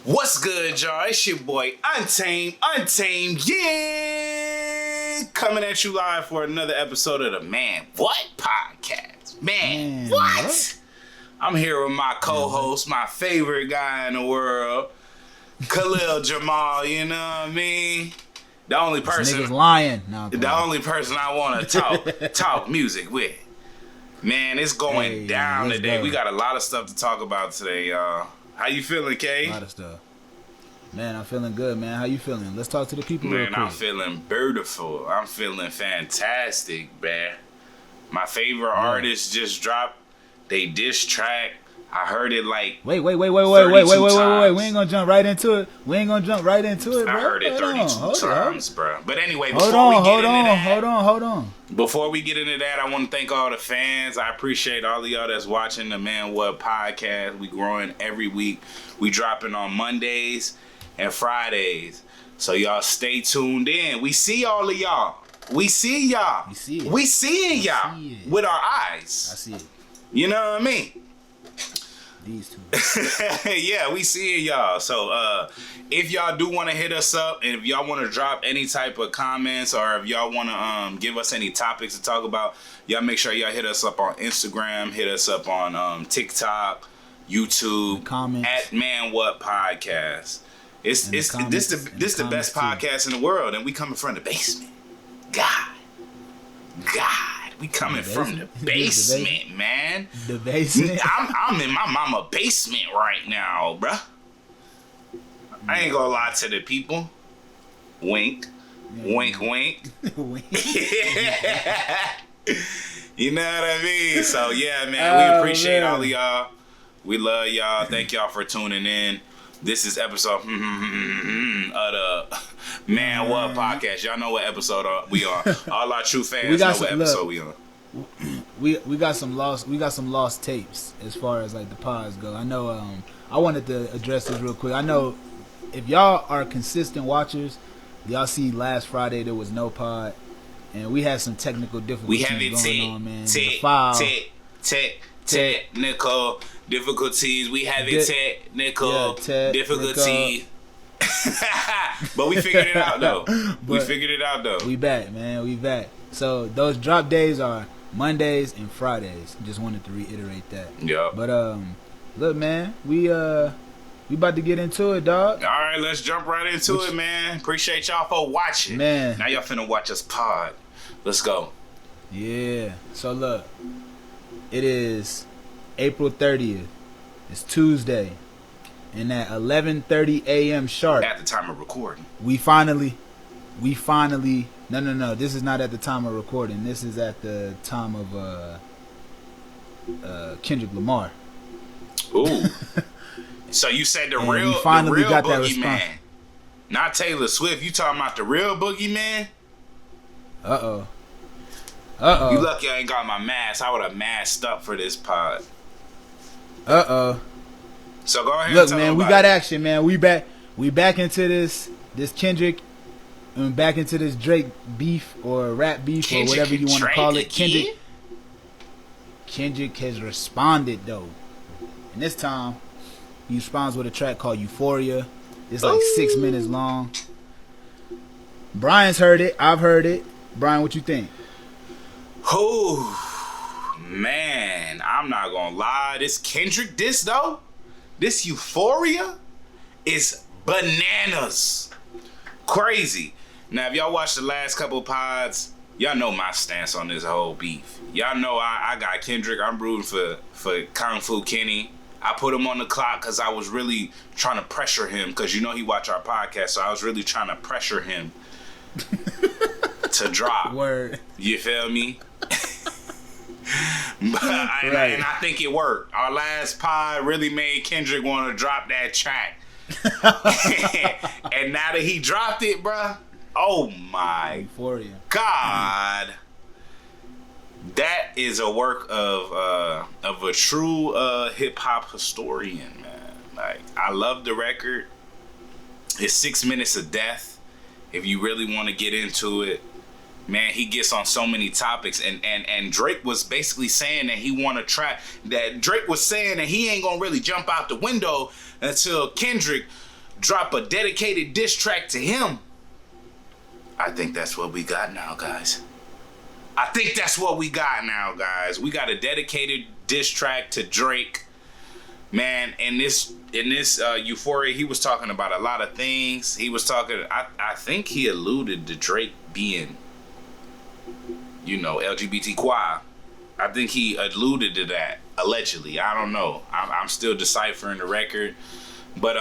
What's good, y'all? It's your boy Untamed, yeah! Coming at you live for another episode of the Man What Podcast. Man, what? I'm here with my co-host, my favorite guy in the world, Khalil Jamal, you know what I mean? The only person... This nigga's lying. Only person I want to talk music with. Man, it's going down today. We got a lot of stuff to talk about today, y'all. How you feeling, K? A lot of stuff. Man, I'm feeling good, man. How you feeling? Let's talk to the people real quick. Man, I'm feeling beautiful. I'm feeling fantastic, man. My favorite artist just dropped they diss track. I heard it like Wait. We ain't gonna jump right into it. Bro. I heard it 32 times, bro. But anyway, hold on. Before we get into that, I want to thank all the fans. I appreciate all of y'all that's watching the Man What Podcast. We growing every week. We dropping on Mondays and Fridays. So y'all stay tuned in. We see all of y'all. We see y'all. We seeing y'all with our eyes. I see it. You know what I mean? These two. Yeah, we seeing y'all. So if y'all do want to hit us up, and if y'all want to drop any type of comments, or if y'all want to give us any topics to talk about, y'all make sure y'all hit us up on Instagram, hit us up on TikTok, YouTube, comments. at Man What Podcast. This the best podcast in the world, and we coming from the basement. God. We coming from the basement, man. The basement? I'm in my mama basement right now, bruh. I ain't gonna lie to the people. Wink. Wink. You know what I mean? So, yeah, man, we appreciate all of y'all. We love y'all. Thank y'all for tuning in. This is episode of the Man What Podcast. Y'all know what episode we on. All our true fans know what episode we on. We got some lost tapes as far as like the pods go. I know I wanted to address this real quick. I know if y'all are consistent watchers, y'all see last Friday there was no pod and we had some technical difficulties going on, man. Technical difficulties. We have technical difficulties. But we figured it out though. We back, man. We back. So those drop days are Mondays and Fridays. Just wanted to reiterate that. Yeah. But look, man, we about to get into it, dog. All right, let's jump right into it, man. Appreciate y'all for watching. Man. Now y'all finna watch us pod. Let's go. Yeah. So look, it is April 30th. It's Tuesday. And at 11:30 a.m. sharp. At the time of recording. We finally. No. This is not at the time of recording. This is at the time of Kendrick Lamar. Ooh. So you said the real boogeyman, not Taylor Swift. You talking about the real boogeyman? Uh-oh. You lucky I ain't got my mask. I would have masked up for this pod. Uh-oh. So go ahead. Look, man, we got action, man. We back into this Kendrick and back into this Drake beef or rap beef or whatever you want to call it. Kendrick has responded though. And this time he responds with a track called Euphoria. It's like 6 minutes long. Brian's heard it. I've heard it. Brian, what you think? Oh, man. I'm not gonna lie. This Kendrick though, this Euphoria is bananas. Crazy. Now, if y'all watched the last couple pods, y'all know my stance on this whole beef. Y'all know I got Kendrick. I'm rooting for Kung Fu Kenny. I put him on the clock because I was really trying to pressure him because you know he watch our podcast, so I was really trying to pressure him to drop. Word. You feel me? And I think it worked. Our last pod really made Kendrick want to drop that track. And now that he dropped it, bruh, oh my Euphoria. God. That is a work of a true hip hop historian, man. Like, I love the record. It's 6 minutes of death. If you really want to get into it, man, he gets on so many topics, and Drake was basically saying that he want to try. That Drake was saying that he ain't gonna really jump out the window until Kendrick drop a dedicated diss track to him. I think that's what we got now, guys. I think that's what we got now, guys. We got a dedicated diss track to Drake. Man, in this Euphoria, he was talking about a lot of things. He was talking, I think he alluded to Drake being, LGBTQI. I think he alluded to that, allegedly. I don't know. I'm still deciphering the record. But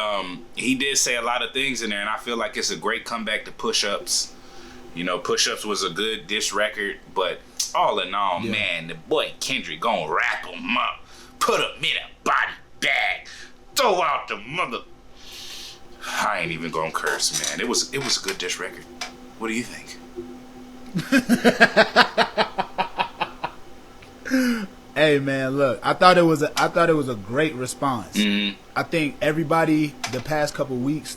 he did say a lot of things in there, and I feel like it's a great comeback to Push-Ups. Push-Ups was a good diss record, but all in all, man, the boy Kendrick gonna wrap him up, put him in a body bag, throw out the mother. I ain't even gonna curse, man. It was a good diss record. What do you think? Hey man, look, I thought it was a great response. Mm-hmm. I think everybody the past couple weeks,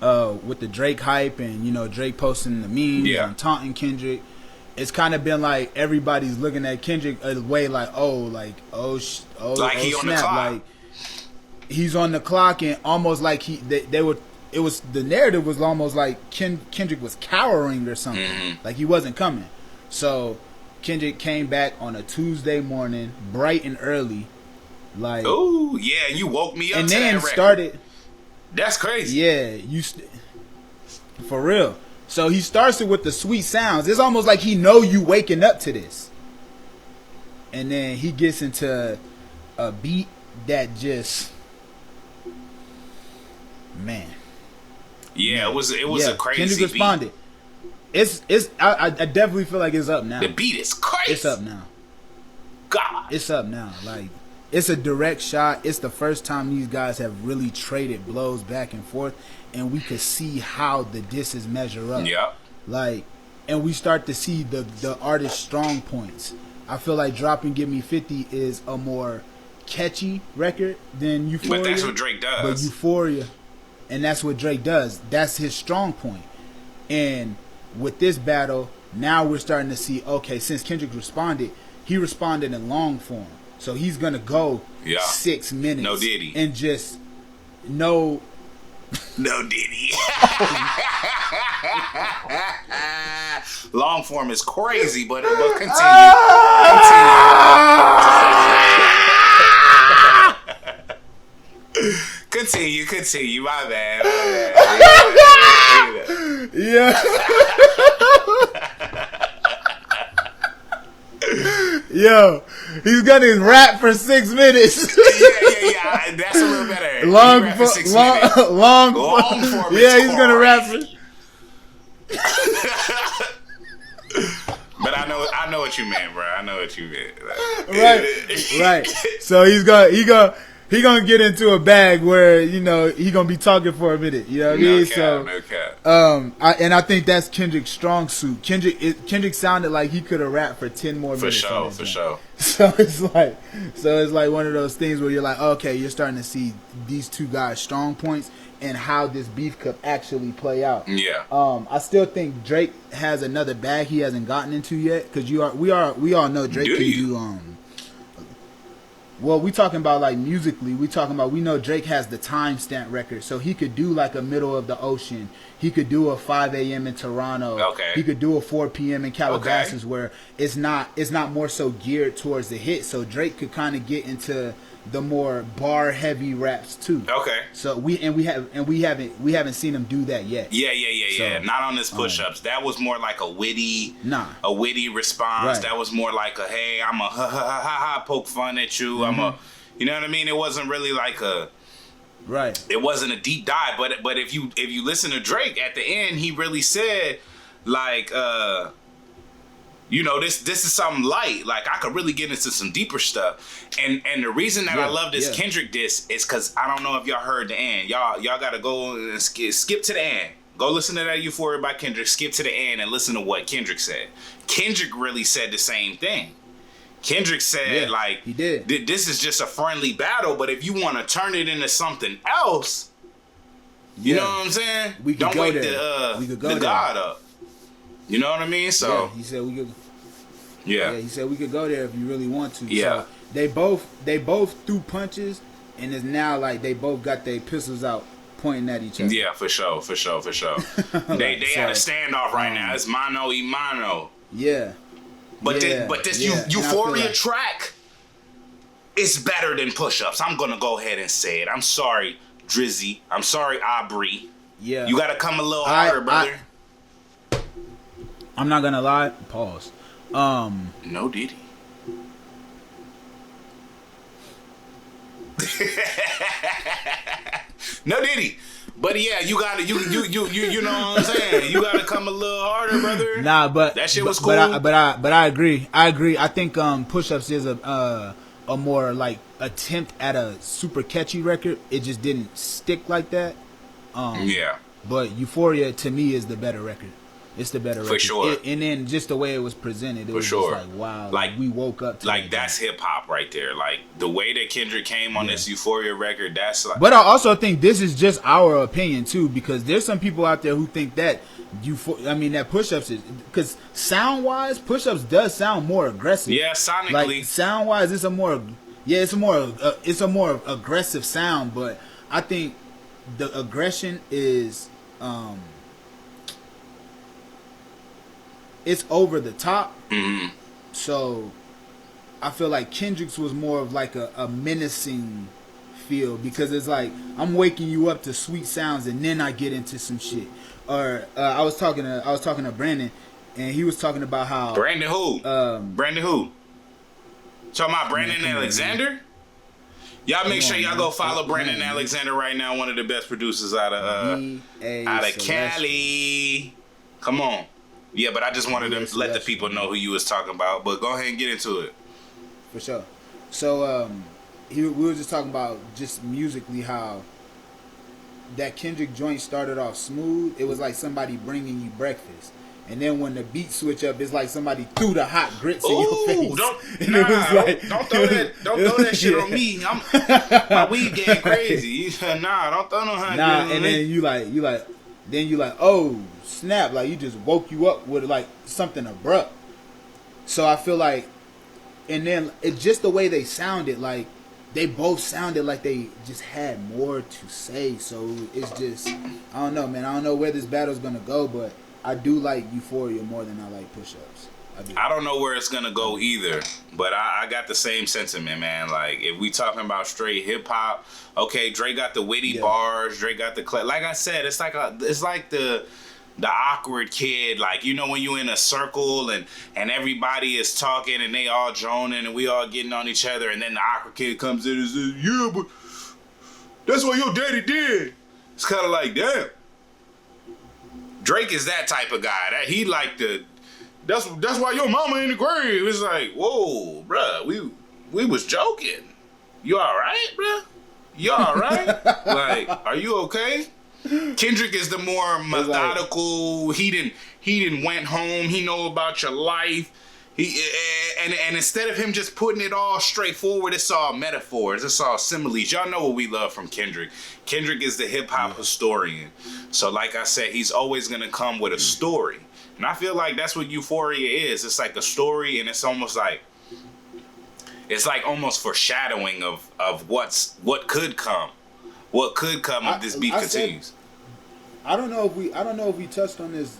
with the Drake hype and Drake posting the memes and taunting Kendrick, it's kind of been like everybody's looking at Kendrick a way like he on the clock. Like he's on the clock, and almost like the narrative was almost like Kendrick was cowering or something, like he wasn't coming. So Kendrick came back on a Tuesday morning, bright and early, like, oh yeah, you woke me up, and to then that record. started. That's crazy. Yeah, for real. So he starts it with the sweet sounds. It's almost like he know you waking up to this, and then he gets into a beat that just, man. Yeah, it was a crazy Kendrick responded. Beat. I definitely feel like it's up now. The beat is crazy. It's up now. God. It's up now. Like, it's a direct shot. It's the first time these guys have really traded blows back and forth, and we could see how the disses measure up. Yeah. Like, and we start to see the artist's strong points. I feel like dropping Give Me 50 is a more catchy record than Euphoria. But that's what Drake does. But Euphoria, and that's what Drake does. That's his strong point. And with this battle, now we're starting to see, okay, since Kendrick responded, he responded in long form. So he's going to go 6 minutes. No Diddy. And just no Diddy. Long form is crazy, but continue. Continue. My bad. Yeah. Yo, he's gonna rap for 6 minutes. Yeah. That's a little better. Long form. Yeah, he's gonna rap for. But I know what you meant, bro. I know what you meant. Right. So he gonna get into a bag where he gonna be talking for a minute. You know what I mean? No cap. I think that's Kendrick's strong suit. Kendrick sounded like he could have rapped for 10 more minutes. For sure. So it's like one of those things where you're like, okay, you're starting to see these two guys' strong points and how this beef could actually play out. Yeah. I still think Drake has another bag he hasn't gotten into yet, because we all know Drake can do. Well, we talking about like musically. We know Drake has the timestamp record, so he could do like a middle of the ocean. He could do a 5 a.m. in Toronto. Okay. He could do a 4 p.m. in Calabasas, where it's not more so geared towards the hit. So Drake could kind of get into the more bar heavy raps too. Okay. So we haven't seen him do that yet. Yeah. Not on his push-ups. That was more like a witty response. Right. That was more like a, hey, I'm a ha poke fun at you. Mm-hmm. You know what I mean? It wasn't really like a. Right. It wasn't a deep dive, but if you listen to Drake at the end, he really said like this is something light. Like, I could really get into some deeper stuff. And the reason that I love this Kendrick diss is because I don't know if y'all heard the end. Y'all gotta go and skip to the end. Go listen to that Euphoria by Kendrick. Skip to the end and listen to what Kendrick said. Kendrick really said the same thing. Kendrick said, he did. This is just a friendly battle, but if you want to turn it into something else, you know what I'm saying? We could don't go wake there. the God up. You know what I mean? So he said we could. Yeah, he said we could go there if you really want to. Yeah. So they both threw punches, and it's now like they both got their pistols out pointing at each other. Yeah, for sure. They had a standoff right now. It's mano y mano. Yeah. But this Euphoria track is better than Push-Ups. I'm gonna go ahead and say it. I'm sorry, Drizzy. I'm sorry, Aubrey. Yeah. You gotta come a little harder, brother. I'm not gonna lie. Pause. No Diddy. No Diddy. But yeah, you gotta you know what I'm saying? You gotta come a little harder, brother. Nah, but that shit was cool. But I agree. I think Push-Ups is a more like attempt at a super catchy record. It just didn't stick like that. Yeah. But Euphoria to me is the better record. It's the better record. For sure. And then just the way it was presented, it was just like, wow. Like we woke up to like that's hip hop right there. Like the way that Kendrick came on this Euphoria record, that's like. But I also think this is just our opinion too, because there's some people out there who think that that Push-Ups is, because sound wise, Push-Ups does sound more aggressive. Yeah, sonically. Like sound wise, it's a more aggressive sound, but I think the aggression is it's over the top. Mm-hmm. So I feel like Kendrick's was more of like a menacing feel, because it's like I'm waking you up to sweet sounds and then I get into some shit. Or I was talking to Brandon, and he was talking about how Brandon who? Brandon who? Talking about Brandon Alexander? Y'all make sure y'all go follow Brandon Alexander right now. One of the best producers out of Cali. Come on. Yeah, but I just wanted to let the people know who you was talking about. But go ahead and get into it. For sure. So we were just talking about just musically how that Kendrick joint started off smooth. It was like somebody bringing you breakfast. And then when the beat switch up, it's like somebody threw the hot grits in your face. Don't throw that shit on me. My weed getting crazy. Nah, don't throw no hot grits on me. And then you like, oh snap! Like you just woke you up with like something abrupt. So I feel like, and then it's just the way they sounded. Like they both sounded like they just had more to say. So it's just, I don't know, man. I don't know where this battle's gonna go, but I do like Euphoria more than I like Push-Ups. I don't know where it's gonna go either, but I got the same sentiment, man. Like if we talking about straight hip hop, okay, Dre got the witty bars, Dre got the like I said, it's like the awkward kid, like you know when you in a circle and everybody is talking and they all droning and we all getting on each other, and then the awkward kid comes in and says, "Yeah, but that's what your daddy did." It's kind of like, damn. Drake is that type of guy. That he like the. That's why your mama in the grave. It's like, whoa, bruh, we was joking. You all right, bruh? You all right? Like, are you okay? Kendrick is the more methodical. He didn't went home. He know about your life. And instead of him just putting it all straightforward, it's all metaphors. It's all similes. Y'all know what we love from Kendrick. Kendrick is the hip hop historian. So like I said, he's always gonna come with a story. And I feel like that's what Euphoria is. It's like a story, and it's almost like almost foreshadowing of what could come. What could come if this beat continues. I don't know if we touched on this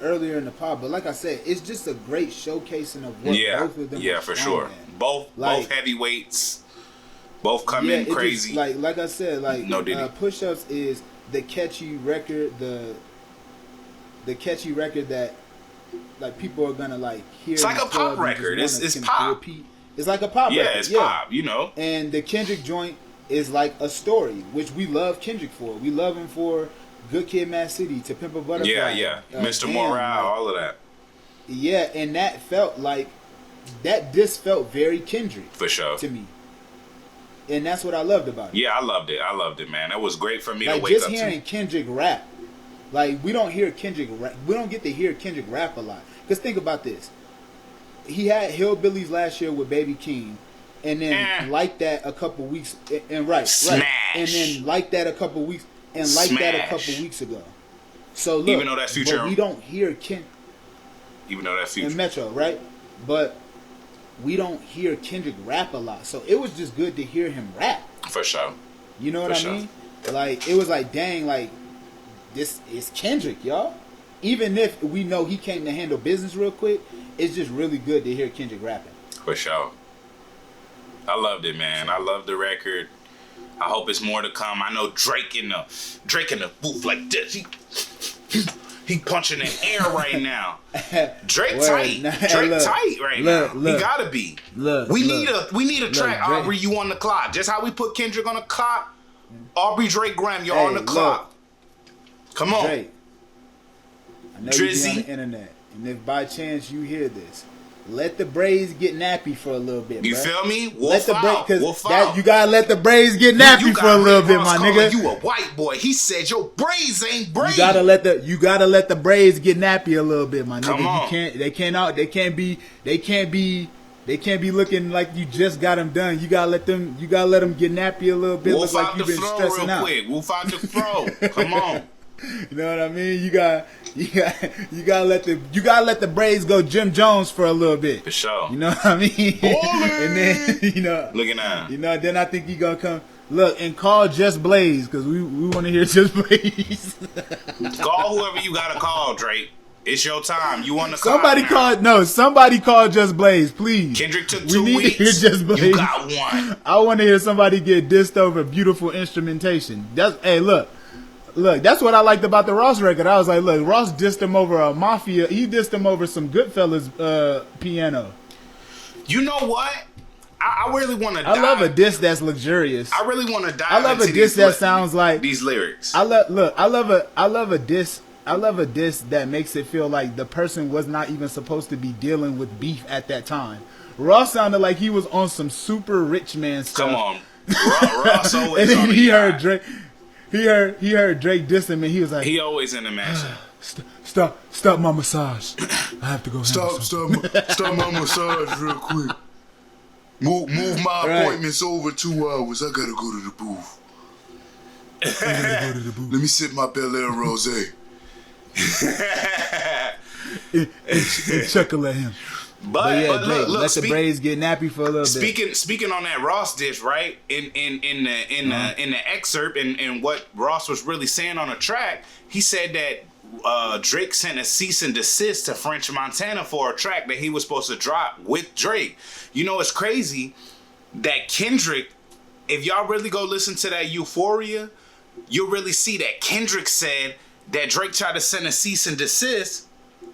earlier in the pod, but like I said, it's just a great showcasing of what both of them. Yeah, for sure. At. Both heavyweights, both come in crazy. Just, like I said, no Push-Ups is the catchy record, the catchy record that like people are gonna like hear. It's like a pop record. It's pop. Repeat. It's like a pop record. Yeah, it's pop. You know. And the Kendrick joint is like a story, which we love Kendrick for. We love him for Good Kid, Mad City, To Pimp a Butterfly. Yeah. Mr. Morale, all of that. Yeah, and that felt like this felt very Kendrick. For sure. To me. And that's what I loved about it. Yeah, I loved it, man. It was great for me to wake up to. Just hearing Kendrick rap. Like, we don't hear Kendrick rap. We don't get to hear Kendrick rap a lot. Because think about this. He had Hillbillies last year with Baby King. And then like that a couple weeks. And Smash. And then like that a couple weeks. And like that a couple weeks ago. So look. Even though that's Future. But we don't hear Even though that's Future. And Metro, right? But we don't hear Kendrick rap a lot. So it was just good to hear him rap. For sure. You know what I mean? like it was like, dang, like this is Kendrick, y'all. Even if we know he came to handle business real quick, it's just really good to hear Kendrick rapping. For sure. I loved it, man. I love the record. I hope it's more to come. I know Drake in the booth like this. He punching the air right now. Drake tight. Drake tight right now. He gotta be. We need a track. Drake. Aubrey, you on the clock. Just how we put Kendrick on the clock. Aubrey, Drake, Graham, you're on the clock. Come on. Drake, I know you be on the internet, and if by chance you hear this, let the braids get nappy for a little bit. You bro. feel me? Wolf out. You gotta let the braids get nappy for a little bit, my nigga. You a white boy. He said your braids ain't braids. You gotta let the braids get nappy a little bit, my nigga. Come on. They can't be looking like you just got them done. You gotta let them get nappy a little bit. Wolf look out like the you've been flow stressing real out. quick. Wolf out the flow. Come on. You know what I mean? You gotta let the braids go Jim Jones for a little bit. For sure. You know what I mean? And then looking at. Then I think he gonna come look and call Just Blaze because we want to hear Just Blaze. Call whoever you gotta call, Drake. It's your time. You want to call? Somebody call Just Blaze, please. Kendrick took 2 weeks. To hear Just Blaze. You got one. I want to hear somebody get dissed over beautiful instrumentation. Look, that's what I liked about the Ross record. I was like, look, Ross dissed him over a Mafia. He dissed him over some Goodfellas piano. You know what? I really want to. I love a diss that's luxurious. I really want to dive. I love a diss that sounds like these lyrics. I love a diss that makes it feel like the person was not even supposed to be dealing with beef at that time. Ross sounded like he was on some super rich man stuff. Come on, Ross always. And then he heard Drake. He heard Drake diss him, and he was like, he always in the mansion. Stop my massage. I have to go. Stop my massage real quick. Move my appointments over 2 hours. I gotta go to the booth. Let me sip my Bel Air Rosé. and chuckle at him. But yeah, Drake, let the braids get nappy for a little bit. Speaking on that Ross dish, right? In the excerpt and what Ross was really saying on the track, he said that Drake sent a cease and desist to French Montana for a track that he was supposed to drop with Drake. You know, it's crazy that Kendrick, if y'all really go listen to that Euphoria, you'll really see that Kendrick said that Drake tried to send a cease and desist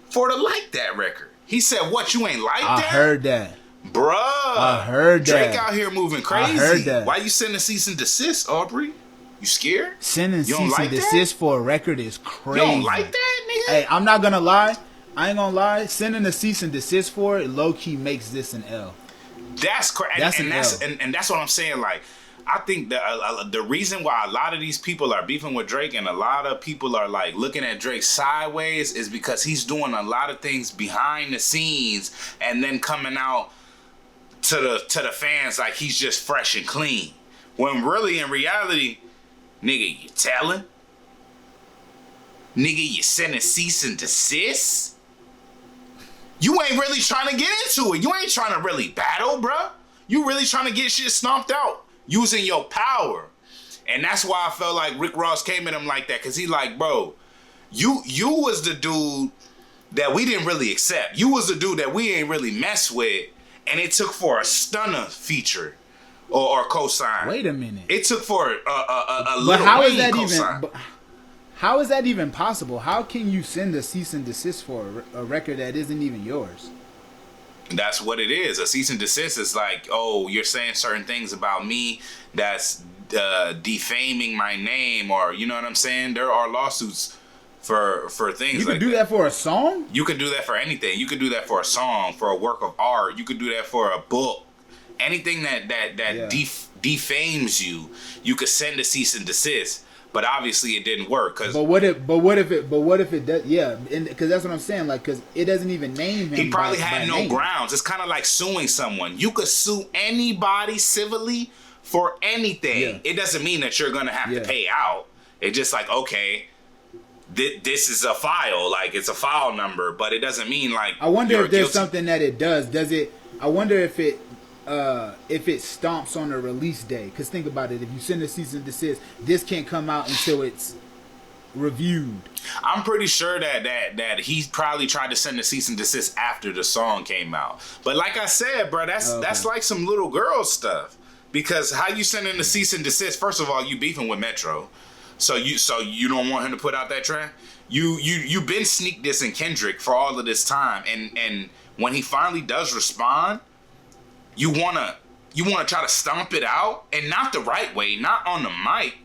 for the Like That record. He said, what, you ain't like that? I heard that. Bruh. I heard Drake that. Drake out here moving crazy. I heard that. Why you sending cease and desist, Aubrey? You scared? Sending cease and desist for a record is crazy. You don't like that, nigga? Hey, I'm not gonna lie. I ain't gonna lie. Sending a cease and desist for it low-key makes this an L. That's crazy. And that's what I'm saying. Like, I think the reason why a lot of these people are beefing with Drake and a lot of people are like looking at Drake sideways is because he's doing a lot of things behind the scenes and then coming out to the fans like he's just fresh and clean. When really in reality, nigga, you telling? Nigga, you sending cease and desist? You ain't really trying to get into it. You ain't trying to really battle, bruh. You really trying to get shit stomped out using your power. And that's why I felt like Rick Ross came at him like that. Because he like, bro, you was the dude that we didn't really accept. You was the dude that we ain't really mess with. And it took for a stunner feature or cosign. Wait a minute. It took for a little but how Wayne is that cosign. even? How is that even possible? How can you send a cease and desist for a record that isn't even yours? That's what it is. A cease and desist is like, oh, you're saying certain things about me that's defaming my name, or you know what I'm saying? There are lawsuits for things you like that. You can do that for a song? You can do that for anything. You can do that for a song, for a work of art. You could do that for a book. Anything that defames you, you could send a cease and desist. But obviously it didn't work. But what if it does? Yeah, because that's what I'm saying. Like, because it doesn't even name him. He probably had no name. grounds. It's kind of like suing someone. You could sue anybody civilly for anything. Yeah. It doesn't mean that you're gonna have to pay out. It's just like, okay, this is a file. Like, it's a file number, but it doesn't mean like. I wonder if there's something that it does. Does it? I wonder if it. if it stomps on a release day. Because think about it, if you send a cease and desist, this can't come out until it's reviewed. I'm pretty sure that he probably tried to send a cease and desist after the song came out. But like I said, bro, that's like some little girl stuff. Because how you sending a cease and desist? First of all, you beefing with Metro, so you don't want him to put out that track. You been sneak dissing Kendrick for all of this time, and when he finally does respond, you wanna try to stomp it out, and not the right way, not on the mic,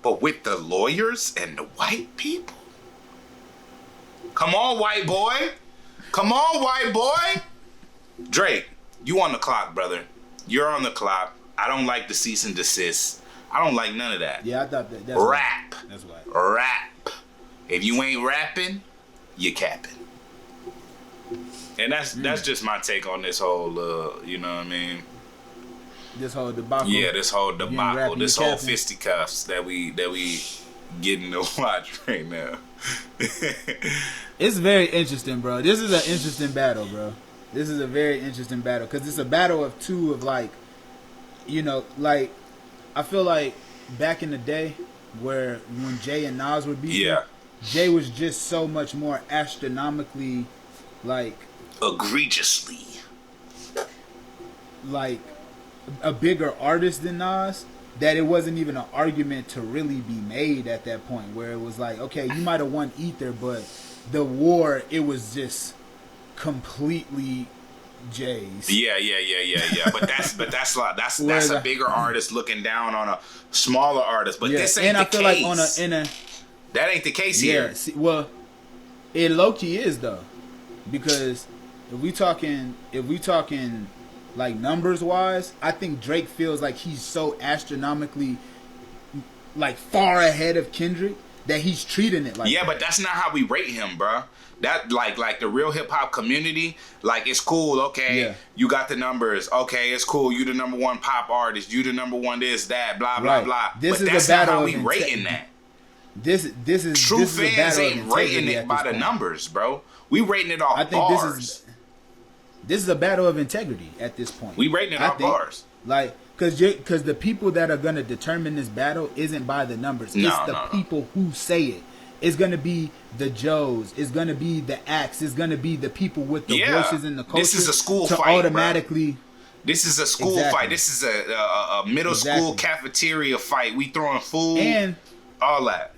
but with the lawyers and the white people. Come on, white boy. Come on, white boy. Drake, you on the clock, brother. You're on the clock. I don't like the cease and desist. I don't like none of that. Yeah, I thought that's rap. Right. That's right. Rap. If you ain't rapping, you capping. And that's just my take on this whole, you know what I mean? This whole debacle. Yeah, this whole debacle, this whole capping. fisticuffs that we getting to watch right now. It's very interesting, bro. This is an interesting battle, bro. This is a very interesting battle because it's a battle of two of like, you know, like I feel like back in the day when Jay and Nas were beefing, Yeah. Jay was just so much more astronomically, like Egregiously. like a bigger artist than Nas, that it wasn't even an argument to really be made at that point, where it was like, okay, you might have won Ether, but the war, it was just completely Jay's. Yeah. But that's a bigger artist looking down on a smaller artist. But this ain't the case. Like that ain't the case yeah, here. See, well, it low key is though, because if we talking like numbers wise, I think Drake feels like he's so astronomically like far ahead of Kendrick that he's treating it like Yeah, that. but that's not how we rate him, bro. That like the real hip hop community, like it's cool. Okay, Yeah. You got the numbers. Okay, it's cool. You the number one pop artist. You the number one this, that, blah, blah, Right. blah. This but is that's a battle not how of we rating that. This is True this is a fans battle of ain't rating integrity it at by this the point. numbers, bro. We rating it off I think bars. this is a battle of integrity at this point. We rating it off bars. Like, because the people that are going to determine this battle isn't by the numbers. No, it's the no. people who say it. It's going to be the Joes. It's going to be the acts. It's going to be the people with the voices in the culture. This is a school to fight, automatically. This is a school fight. This is a middle school cafeteria fight. We throwing food And all that.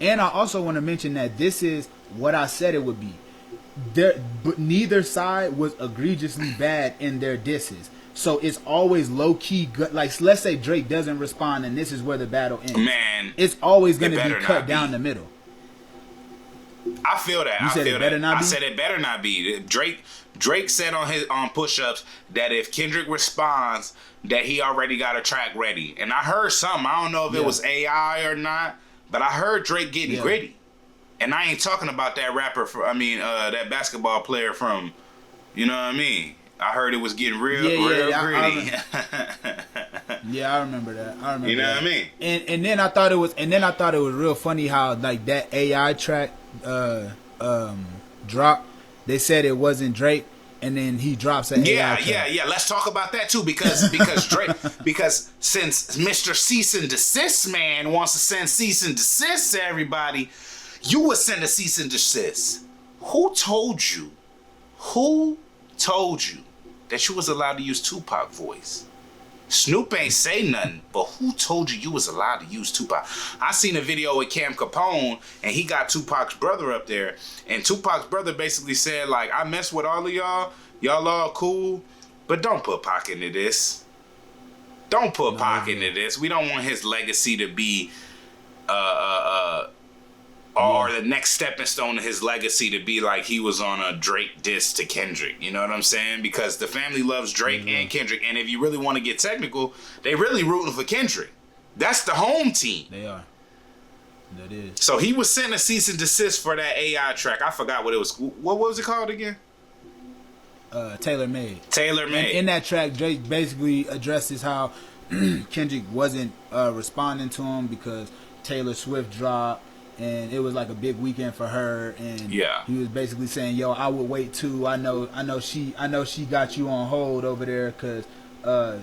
And I also want to mention that this is what I said it would be. But neither side was egregiously bad in their disses. So it's always low key good. Like, let's say Drake doesn't respond and this is where the battle ends. Man, it's always going to it be better cut not down be. the middle. I feel that. You said it better not be? I said it better not be. Drake said on push-ups that if Kendrick responds, that he already got a track ready. And I heard something. I don't know if it was AI or not, but I heard Drake getting gritty. And I ain't talking about that rapper that basketball player from, you know what I mean? I heard it was getting real gritty. Yeah, I remember that. You know what I mean? And then I thought it was real funny how like that AI track dropped. They said it wasn't Drake, and then he drops an AI track. Yeah. Let's talk about that too, because Drake, because since Mr. Cease and Desist man wants to send cease and desist to everybody, you would send a cease and desist. Who told you that you was allowed to use Tupac voice? Snoop ain't say nothing, but who told you was allowed to use Tupac? I seen a video with Cam Capone, and he got Tupac's brother up there, and Tupac's brother basically said, like, I mess with all of y'all all cool, but don't put Pac into this. Don't put Pac into this. We don't want his legacy to be or the next stepping stone of his legacy to be like he was on a Drake diss to Kendrick. You know what I'm saying? Because the family loves Drake and Kendrick. And if you really want to get technical, they really rooting for Kendrick. That's the home team. They are. That is. So he was sending a cease and desist for that AI track. I forgot what it was. What was it called again? Tailor Made. Tailor Made. In that track, Drake basically addresses how Kendrick wasn't responding to him because Taylor Swift dropped. and it was like a big weekend for her, and Yeah. he was basically saying, "Yo, I would wait too. I know she got you on hold over there because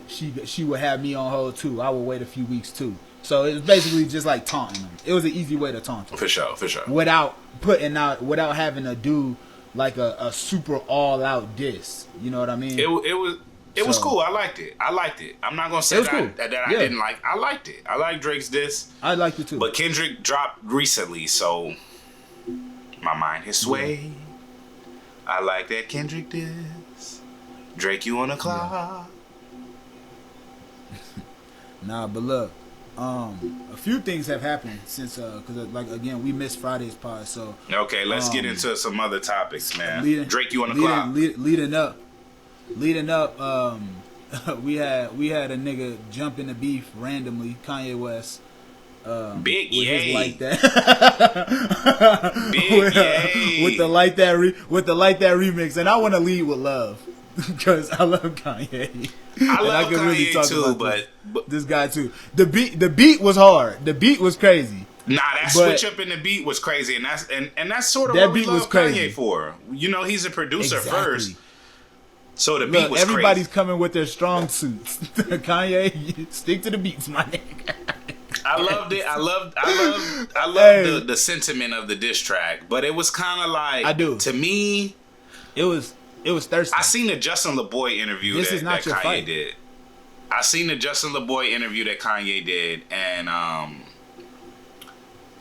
she would have me on hold too. I would wait a few weeks too." So it was basically just like taunting him. It was an easy way to taunt him For sure. without having to do like a super all out diss. You know what I mean? It was cool. I liked it. I'm not gonna say that, cool. that I didn't like. I liked it. I like Drake's diss. I liked it too. But Kendrick dropped recently, so my mind has swayed. I like that Kendrick diss. Drake, you on the clock? Nah, but look, a few things have happened since because like again we missed Friday's pod, so Okay, let's get into some other topics, man. Drake, you on the clock? Leading up, we had a nigga jump in the beef randomly, Kanye West. Big with yay. his like that. Big yay. With the like that remix, and I want to lead with love because I love Kanye. I love Kanye too, but this guy too. The beat was hard. The beat was crazy. Nah, that switch up in the beat was crazy, and that's sort of what we love Kanye for. You know, he's a producer first. So the beat was everybody's crazy. coming with their strong suits. Kanye, stick to the beats, my nigga. I loved it. I loved the sentiment of the diss track, but it was kind of like to me. It was thirsty. I seen the Justin Laboy interview that Kanye did. I seen the Justin Laboy interview that Kanye did, and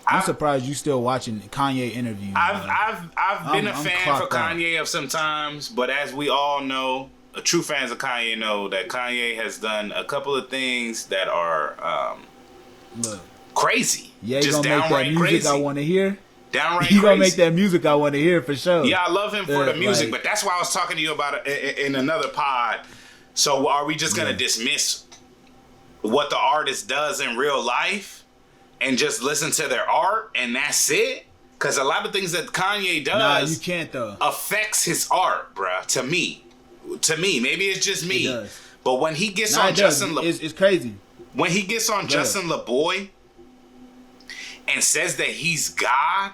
I'm surprised you still watching Kanye interviews. I've been a fan for Kanye of sometimes, but as we all know, true fans of Kanye know that Kanye has done a couple of things that are crazy. Yeah, he's gonna make that music crazy. I want to hear. Downright He's gonna crazy. make that music I want to hear for sure. Yeah, I love him for the music, but that's why I was talking to you about it in another pod. So are we just gonna dismiss what the artist does in real life and just listen to their art and that's it? Because a lot of things that Kanye does, you can't though, affects his art, bruh. To me, maybe it's just me, but when he gets on Justin, it's crazy. When he gets on Justin Laboy and says that he's God,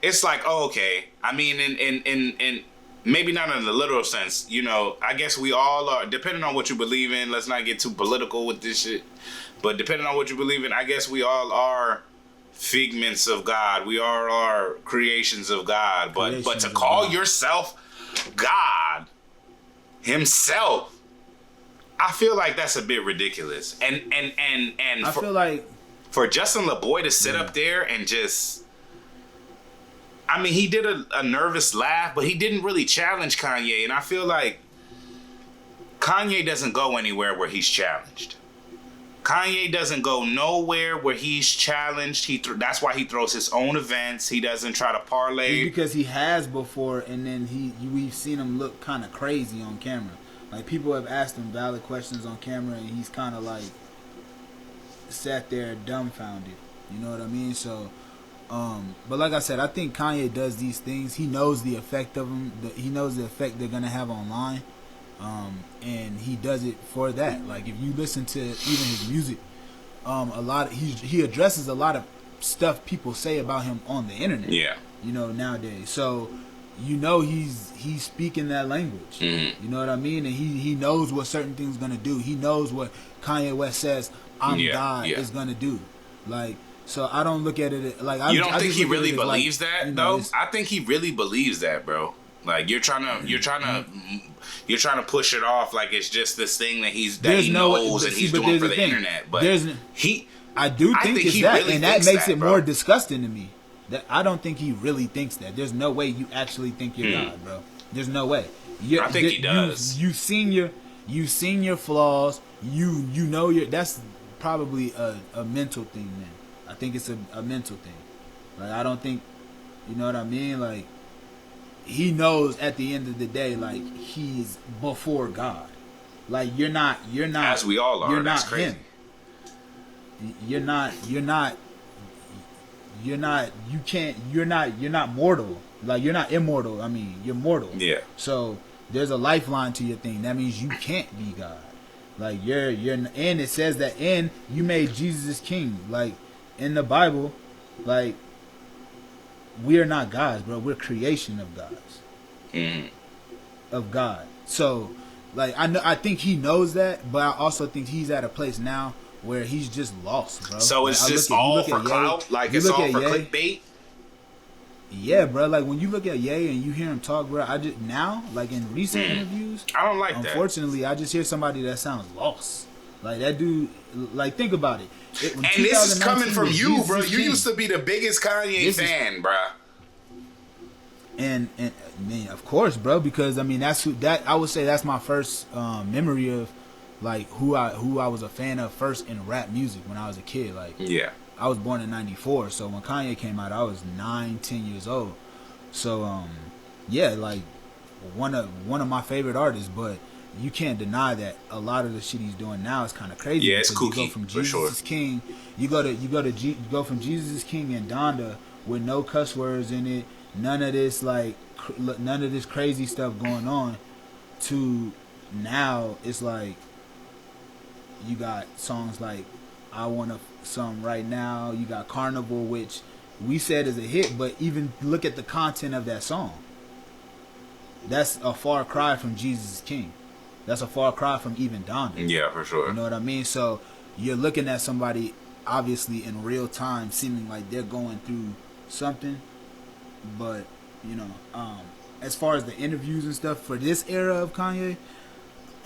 it's like, oh, okay. I mean, in maybe not in the literal sense, you know. I guess we all are, depending on what you believe in. Let's not get too political with this shit, but depending on what you believe in, I guess we all are figments of God. We all are creations of God. But to call yourself God himself, I feel like that's a bit ridiculous. And I feel like for Justin Laboy to sit up there and just, I mean, he did a nervous laugh, but he didn't really challenge Kanye. And I feel like Kanye doesn't go anywhere where he's challenged. Kanye doesn't go nowhere where he's challenged. That's why he throws his own events. He doesn't try to parlay. It's because he has before, and then we've seen him look kind of crazy on camera. Like, people have asked him valid questions on camera, and he's kind of like sat there dumbfounded. You know what I mean? So, but like I said, I think Kanye does these things. He knows the effect of them. He knows the effect they're gonna have online, and he does it for that. Like, if you listen to even his music, he addresses a lot of stuff people say about him on the internet. Yeah. You know, nowadays. So, you know, he's speaking that language. Mm-hmm. You know what I mean? And he knows what certain things gonna do. He knows what Kanye West says I'm God is gonna do. Like, so I don't look at it like you don't think he really believes that though? I think he really believes that, bro. Like, you're trying to push it off like it's just this thing that he knows and he's doing for the internet. But I do think it's that, and that makes it more disgusting to me. That I don't think he really thinks that. There's no way you actually think you're God, bro. There's no way. I think he does. You've seen your flaws. You know that's probably a mental thing, man. I think it's a mental thing. Like, I don't think, you know what I mean? Like, he knows at the end of the day, like, he's before God. Like, you're not as we all are. You're that's not crazy. Him. You're not mortal. Like, you're not immortal. I mean, you're mortal. Yeah. So there's a lifeline to your thing. That means you can't be God. Like, you're and it says that, and you made Jesus king. Like, in the Bible, like, we are not gods, bro. We're creation of gods. Mm. Of God. So, like, I think he knows that, but I also think he's at a place now where he's just lost, bro. So it's like, just all for clout? Like, it's all for clickbait? Yeah, bro. Like, when you look at Ye and you hear him talk, bro, now, like, in recent interviews, I don't like that. Unfortunately, I just hear somebody that sounds lost. Like, that dude, like, think about it. And this is coming from you, bro. You used to be the biggest Kanye fan, bro. And I mean, of course, bro, because I mean that I would say that's my first memory of like who I was a fan of first in rap music when I was a kid. Like, yeah, I was born in '94, so when Kanye came out, I was 9-10 years old. So yeah, like one of my favorite artists, but you can't deny that a lot of the shit he's doing now is kind of crazy. Yeah, it's kooky, you go from Jesus for sure. is King, you go from Jesus is King and Donda with no cuss words in it. None of this crazy stuff going on, to now it's like you got songs like I Want Some Right Now, you got Carnival, which we said is a hit, but even look at the content of that song. That's a far cry from Jesus is King. That's a far cry from even Donda. Yeah, for sure. You know what I mean? So you're looking at somebody obviously in real time seeming like they're going through something. But, you know, as far as the interviews and stuff for this era of Kanye,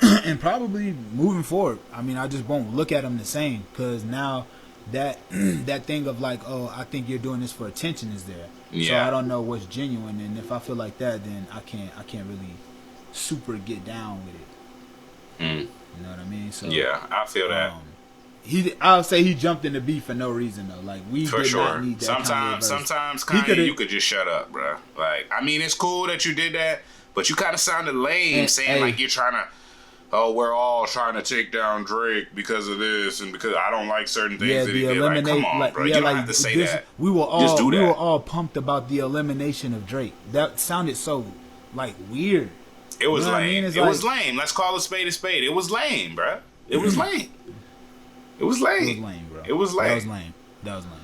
and probably moving forward, I mean, I just won't look at him the same, because now that that thing of like, oh, I think you're doing this for attention is there. Yeah. So I don't know what's genuine, and if I feel like that, then I can't really super get down with it. Mm. You know what I mean? So yeah, I feel that. I'll say he jumped in the beef for no reason though. Like, we for did sure. not need that. Sometimes Kanye, you could just shut up, bro. Like, I mean, it's cool that you did that, but you kind of sounded lame saying like you're trying to. Oh, we're all trying to take down Drake because of this and because I don't like certain things that he did. Like, come on, bro. You don't have to say that. We were all just do that. We were all pumped about the elimination of Drake. That sounded so like weird. It was lame. I mean? It was lame. Let's call a spade a spade. It was lame, bro. It was lame. It was lame. It was lame, bro. It was lame. That was lame.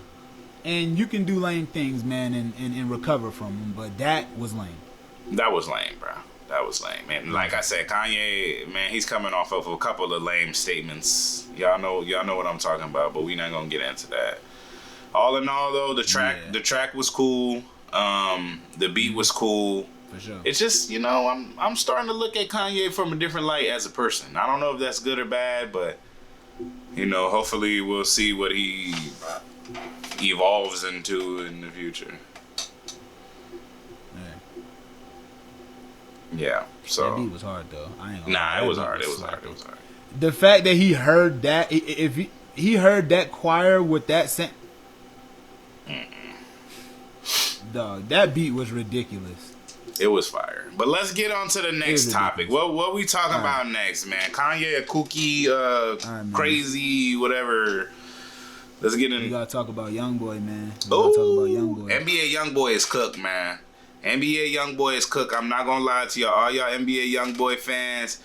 And you can do lame things, man, and recover from them, but that was lame. That was lame, bro. That was lame. And like I said, Kanye, man, he's coming off of a couple of lame statements. Y'all know what I'm talking about, but we're not gonna get into that. All in all, though, the track was cool. The beat was cool. For sure. It's just, you know, I'm starting to look at Kanye from a different light as a person. I don't know if that's good or bad, but you know, hopefully we'll see what he evolves into in the future. Yeah, so that beat was hard though. I ain't gonna it was hard. It was hard. The fact that he heard that, if he heard that choir with that dog, that beat was ridiculous. It was fire. But let's get on to the next topic. What we talking about next, man? Kanye, a kooky, crazy, whatever. Let's get in. We gotta talk about YoungBoy, man. NBA YoungBoy is cooked, man. NBA YoungBoy is cooked. I'm not gonna lie to y'all. All y'all NBA YoungBoy fans,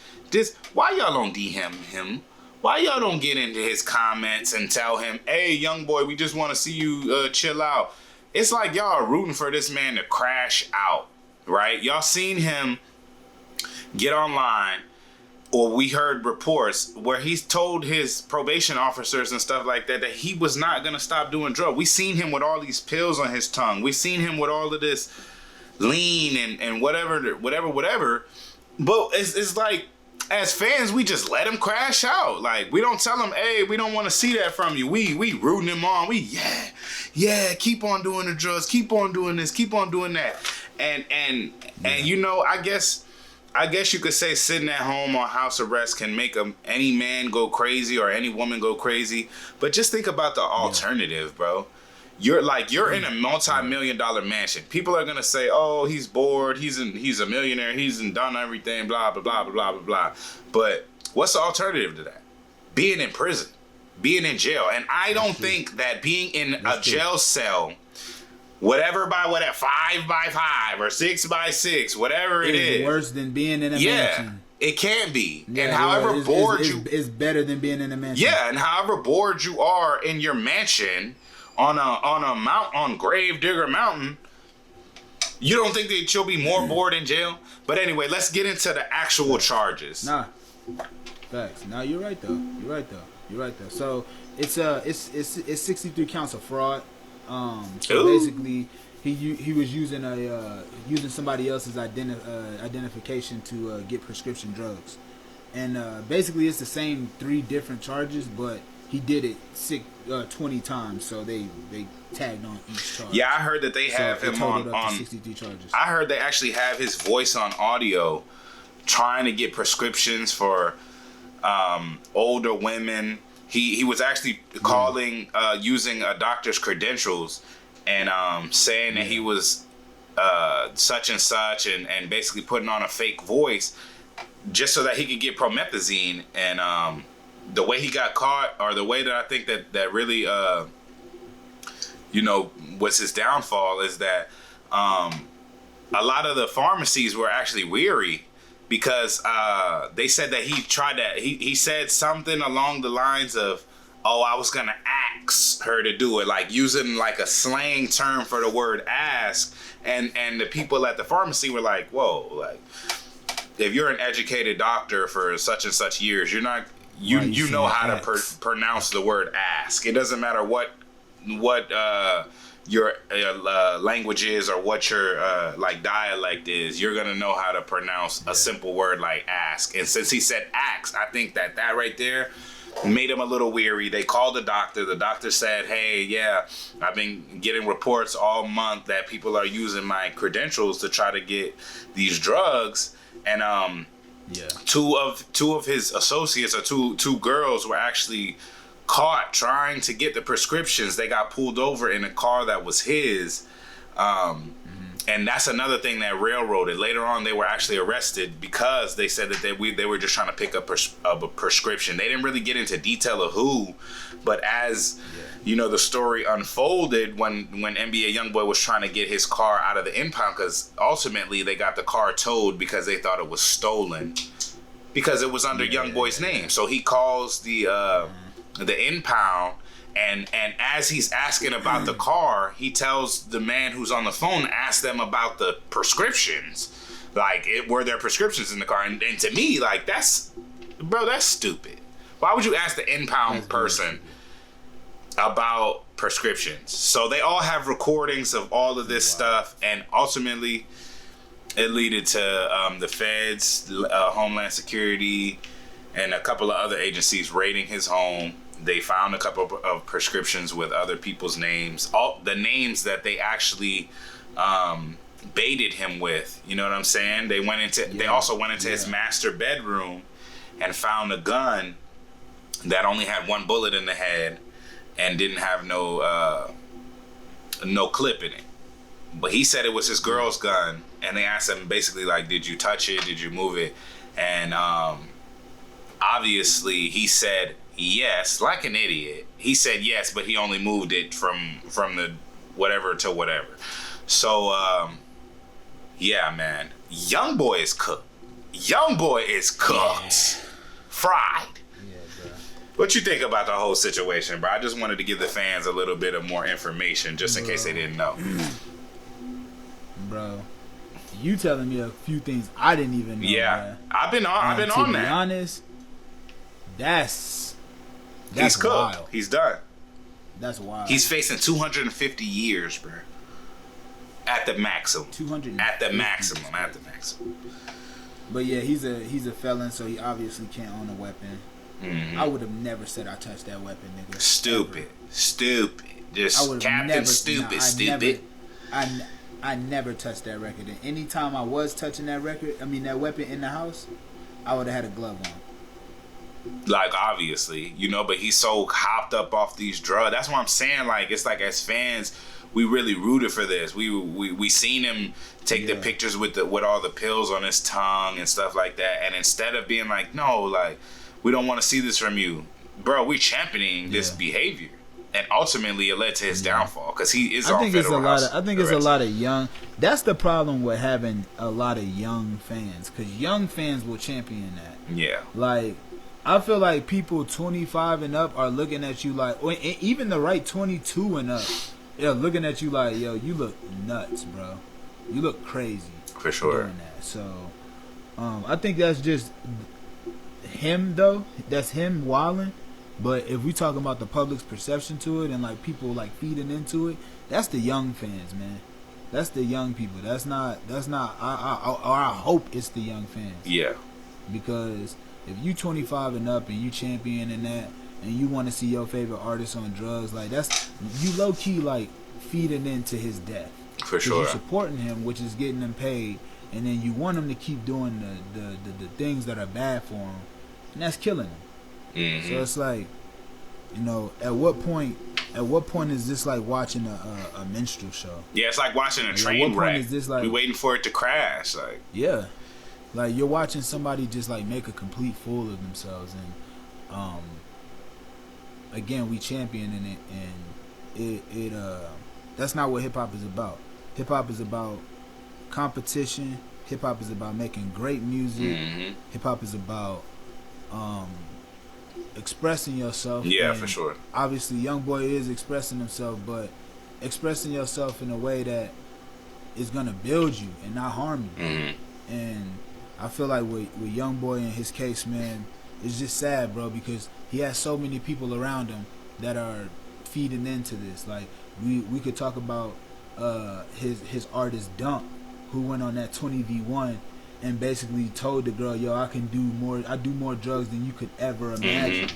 why y'all don't DM him? Why y'all don't get into his comments and tell him, hey, YoungBoy, we just want to see you chill out? It's like y'all are rooting for this man to crash out, right? Y'all seen him get online, or we heard reports where he's told his probation officers and stuff like that he was not gonna stop doing drugs. We seen him with all these pills on his tongue. We seen him with all of this lean and whatever. But it's like, as fans, we just let him crash out. Like, we don't tell him, hey, we don't want to see that from you. We rooting him on. Yeah, keep on doing the drugs, keep on doing this, keep on doing that. And you know, I guess you could say sitting at home on house arrest can make any man go crazy or any woman go crazy. But just think about the alternative, bro. You're in a multi-million-dollar mansion. People are gonna say, "Oh, he's bored. He's a millionaire. He's done everything." Blah blah blah blah blah blah blah. But what's the alternative to that? Being in prison, being in jail. And I don't think that being in a jail cell, whatever 5 by 5 or 6 by 6, whatever it is, worse than being in a mansion. It can be. Yeah, and however bored it's better than being in a mansion. Yeah, and however bored you are in your mansion, on Gravedigger Mountain, you don't think that she'll be more bored in jail? But anyway, let's get into the actual charges. Nah, facts. Nah, you're right though. So it's 63 counts of fraud. So basically, he was using using somebody else's identification to get prescription drugs, and basically it's the same 3 different charges, but he did it 20 times, so they tagged on each charge. Yeah, I heard that they have him on 63 charges. I heard they actually have his voice on audio trying to get prescriptions for older women. He was actually calling using a doctor's credentials and saying that he was such and such and basically putting on a fake voice just so that he could get promethazine. And the way he got caught, or the way that I think that really was his downfall, is that a lot of the pharmacies were actually weary because they said that he said something along the lines of, oh, I was gonna ask her to do it, like using like a slang term for the word ask, and the people at the pharmacy were like, whoa, like if you're an educated doctor for such and such years, you're not you know how to pronounce the word ask. It doesn't matter what your language is or what your like dialect is. You're gonna know how to pronounce a simple word like ask. And since he said ask, I think that right there made him a little weary. They called the doctor. The doctor said, hey, yeah, I've been getting reports all month that people are using my credentials to try to get these drugs. And two of his associates, or two girls, were actually caught trying to get the prescriptions. They got pulled over in a car that was his. And that's another thing that railroaded. Later on, they were actually arrested because they said that they were just trying to pick up a prescription. They didn't really get into detail of who, but as the story unfolded, when NBA YoungBoy was trying to get his car out of the impound, because ultimately they got the car towed because they thought it was stolen because it was under YoungBoy's name. So he calls the impound. And as he's asking about the car, he tells the man who's on the phone, ask them about the prescriptions. Like, were there prescriptions in the car? And to me, like, that's stupid. Why would you ask the impound person about prescriptions? So they all have recordings of all of this stuff, and ultimately it led to the feds, Homeland Security, and a couple of other agencies raiding his home. They found a couple of prescriptions with other people's names, all the names that they actually baited him with. You know what I'm saying? They also went into his master bedroom and found a gun that only had 1 bullet in the head and didn't have no clip in it. But he said it was his girl's gun, and they asked him basically like, did you touch it? Did you move it? And obviously he said yes, like an idiot. He said yes, but he only moved it from the whatever to whatever. So yeah, man, YoungBoy is cooked. YoungBoy is cooked, fried. Yeah, bro. What you think about the whole situation, bro? I just wanted to give the fans a little bit of more information, just in case they didn't know. Bro, you telling me a few things I didn't even know. Yeah, man. I've been on that. To be honest, that's he's cooked. Wild. He's done. That's wild. He's facing 250 years, bro. At the maximum. 200. At the maximum. But yeah, he's a felon, so he obviously can't own a weapon. Mm-hmm. I would have never said I touched that weapon, nigga. Stupid. Just Captain Stupid. I never touched that record. And anytime I was touching that that weapon in the house, I would have had a glove on. Like, obviously, but he's so hopped up off these drugs. That's what I'm saying. Like, it's like, as fans, we really rooted for this. We seen him take the pictures with all the pills on his tongue and stuff like that. And instead of being like, no, like, we don't want to see this from you, bro, we're championing this behavior. And ultimately, it led to his downfall because he is on federal house. I think it's a lot of young. That's the problem with having a lot of young fans, because young fans will champion that. Yeah. Like, I feel like people 25 and up are looking at you like, or even the right 22 and up, they're looking at you like, yo, you look nuts, bro. You look crazy. For sure. Doing that. So, I think that's just him, though. That's him wilding. But if we talking about the public's perception to it and like people like feeding into it, that's the young fans, man. That's the young people. That's not. I hope it's the young fans. Yeah. Because if you 25 and up and you championing that and you want to see your favorite artist on drugs, like that's you low key like feeding into his death. For sure. You're supporting him, which is getting him paid, and then you want him to keep doing the things that are bad for him, and that's killing him. So it's like, you know, at what point is this like watching a minstrel show? Yeah, it's like watching a train wreck. We waiting for it to crash. Like, yeah, like you're watching somebody just like make a complete fool of themselves, and again, we championing it, and it that's not what hip hop is about. Hip hop is about competition. Hip hop is about making great music. Hip hop is about expressing yourself. Yeah, and for sure. Obviously, YoungBoy is expressing himself, but expressing yourself in a way that is gonna build you and not harm you. And I feel like with YoungBoy in his case, man, it's just sad, bro, because he has so many people around him that are feeding into this. Like we could talk about his artist Dunk, who went on that 20v1 and basically told the girl, yo, I do more drugs than you could ever imagine.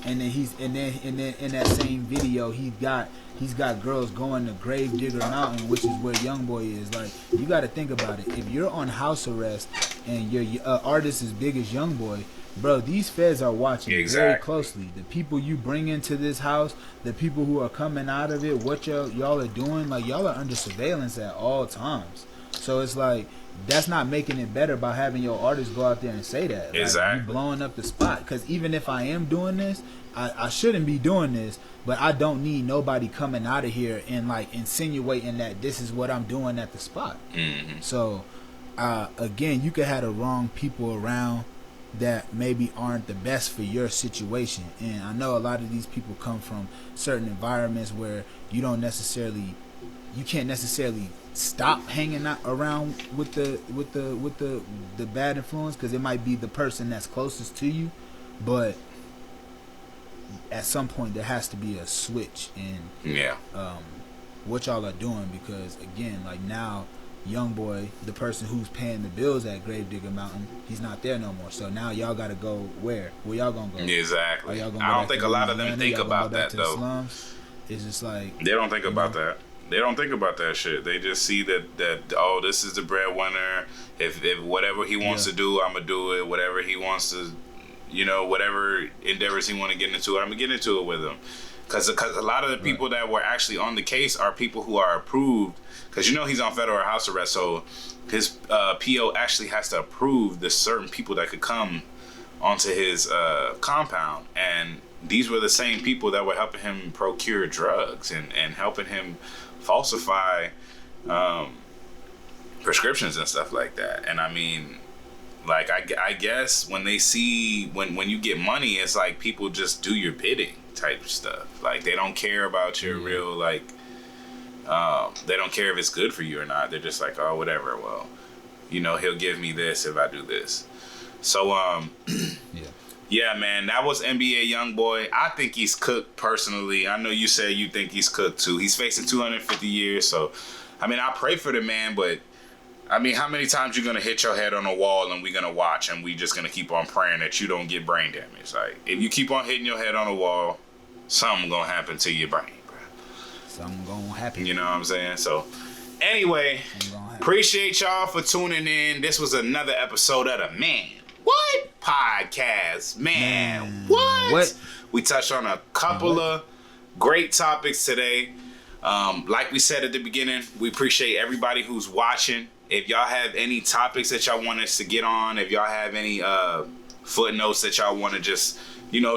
And then in that same video he's got girls going to Gravedigger Mountain, which is where YoungBoy is. Like, you got to think about it. If you're on house arrest and your artist as big as YoungBoy, bro, these feds are watching very closely. The people you bring into this house, the people who are coming out of it, what y'all are doing, like, y'all are under surveillance at all times. So it's like, that's not making it better by having your artist go out there and say that. Like, you blowing up the spot. Because even if I am doing this, I shouldn't be doing this, but I don't need nobody coming out of here and like insinuating that this is what I'm doing at the spot. So again, you could have the wrong people around that maybe aren't the best for your situation. And I know a lot of these people come from certain environments where you can't necessarily stop hanging out around with the bad influence, because it might be the person that's closest to you, but at some point there has to be a switch in what y'all are doing, because again, like now YoungBoy, the person who's paying the bills at Gravedigger Mountain, he's not there no more. So now y'all gotta go where y'all gonna go? Exactly. I don't think a lot of them think about that though. Slums? It's just like, they don't think about that. They don't think about that shit. They just see that oh, this is the breadwinner. If whatever he wants to do, I'm gonna do it. Whatever he wants to, whatever endeavors he want to get into, I'm gonna get into it with him. Because a lot of the people that were actually on the case are people who are approved. Because he's on federal house arrest, so his PO actually has to approve the certain people that could come onto his compound. And these were the same people that were helping him procure drugs and helping him falsify prescriptions and stuff like that. And I mean, like, I guess when they see when you get money, it's like people just do your bidding type stuff. Like, they don't care about your real, like, they don't care if it's good for you or not. They're just like, oh, whatever, well, he'll give me this if I do this. So yeah, man, that was NBA YoungBoy. I think he's cooked personally. I know you said you think he's cooked too. He's facing 250 years. So, I mean, I pray for the man, but I mean, how many times you gonna hit your head on a wall and we gonna watch and we just gonna keep on praying that you don't get brain damage? Like, if you keep on hitting your head on a wall, something gonna happen to your brain, bro. Something gonna happen. You know what I'm saying? So, anyway, appreciate y'all for tuning in. This was another episode of the Man What Podcast. Man, what? We touched on a couple of great topics today. Like we said at the beginning, we appreciate everybody who's watching. If y'all have any topics that y'all want us to get on, if y'all have any footnotes that y'all want to just,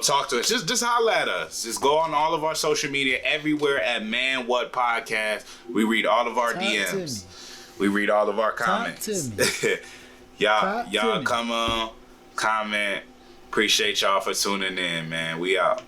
talk to us, just holla at us. Just go on all of our social media, everywhere at Man What Podcast. We read all of our DMs. We read all of our comments. Y'all come on, comment, Appreciate y'all for tuning in, man. We out.